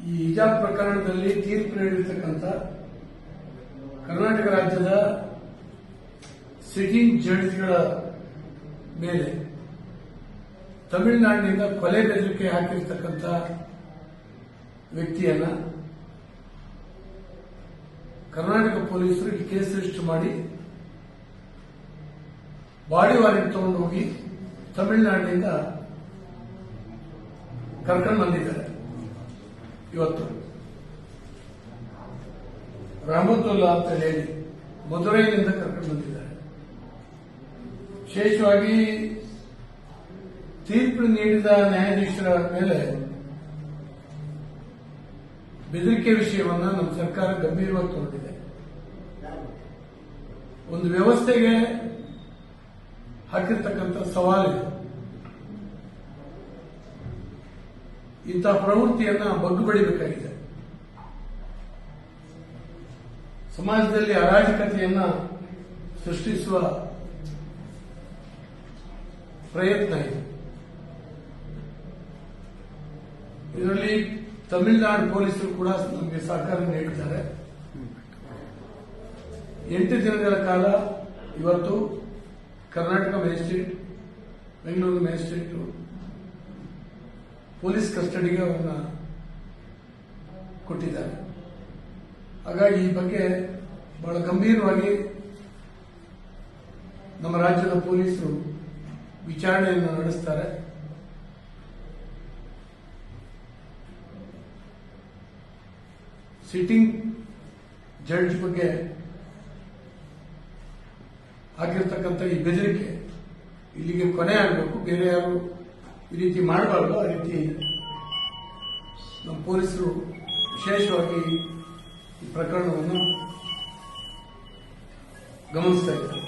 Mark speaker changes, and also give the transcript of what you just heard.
Speaker 1: ಈ ಹಿಜಾಬ್ ಪ್ರಕರಣದಲ್ಲಿ ತೀರ್ಪು ನೀಡಿರ್ತಕ್ಕಂಥ ಕರ್ನಾಟಕ ರಾಜ್ಯದ ಸಿಟ್ಟಿಂಗ್ ಜಡ್ಜ್ಗಳ ಮೇಲೆ ತಮಿಳುನಾಡಿನಿಂದ ಕೊಲೆ ಬೆದರಿಕೆ ಹಾಕಿರ್ತಕ್ಕಂಥ ವ್ಯಕ್ತಿಯನ್ನ ಕರ್ನಾಟಕ ಪೊಲೀಸರು ಈ ಕೇಸ್ ರಿಜಿಸ್ಟರ್ ಮಾಡಿ ಬಾಡಿ ವಾರೆಂಟ್ ತಗೊಂಡು ಹೋಗಿ ತಮಿಳುನಾಡಿನಿಂದ ಕರ್ಕೊಂಡು ಬಂದಿದ್ದಾರೆ. ಇವತ್ತು ರಹಮತುಲ್ಲಾ ಅಂತ ಹೇಳಿ ಮಧುರೈನಿಂದ ಕರ್ಕೊಂಡು ಬಂದಿದ್ದಾರೆ. ವಿಶೇಷವಾಗಿ ತೀರ್ಪು ನೀಡಿದ ನ್ಯಾಯಾಧೀಶರ ಮೇಲೆ ಬೆದರಿಕೆ ವಿಷಯವನ್ನ ನಮ್ಮ ಸರ್ಕಾರ ಗಂಭೀರವಾಗಿ ತಗೊಂಡಿದೆ. ಒಂದು ವ್ಯವಸ್ಥೆಗೆ ಹಾಕಿರ್ತಕ್ಕಂಥ ಸವಾಲಿದೆ. ಇಂತಹ ಪ್ರವೃತ್ತಿಯನ್ನ ಬಗ್ಗು ಬಡಿಬೇಕಾಗಿದೆ. ಸಮಾಜದಲ್ಲಿ ಅರಾಜಕತೆಯನ್ನ ಸೃಷ್ಟಿಸುವ ಪ್ರಯತ್ನ ಇದೆ. ಇದರಲ್ಲಿ ತಮಿಳುನಾಡು ಪೊಲೀಸರು ಕೂಡ ನಮಗೆ ಸಹಕಾರ ನೀಡಿದ್ದಾರೆ. 8 ದಿನಗಳ ಕಾಲ ಇವತ್ತು Karnataka magistrate, Bengaluru magistrate police ಕಸ್ಟಡಿಗೆ ಅವರನ್ನ ಕೊಟ್ಟಿದ್ದಾರೆ. ಹಾಗಾಗಿ ಈ ಬಗ್ಗೆ ಬಹಳ ಗಂಭೀರವಾಗಿ ನಮ್ಮ ರಾಜ್ಯದ ಪೊಲೀಸರು ವಿಚಾರಣೆಯನ್ನು ನಡೆಸ್ತಾರೆ. ಸಿಟ್ಟಿಂಗ್ ಜಡ್ಜ್ ಬಗ್ಗೆ ಆಗಿರ್ತಕ್ಕಂಥ ಈ ಬೆದರಿಕೆ ಇಲ್ಲಿಗೆ ಕೊನೆ ಆಗಬೇಕು. ಬೇರೆ ಯಾರು ಈ ರೀತಿ ಮಾಡಬಾರ್ದು. ಆ ರೀತಿ ನಮ್ಮ ಪೊಲೀಸರು ವಿಶೇಷವಾಗಿ ಈ ಪ್ರಕರಣವನ್ನು ಗಮನಿಸ್ತಾ ಇದ್ದಾರೆ.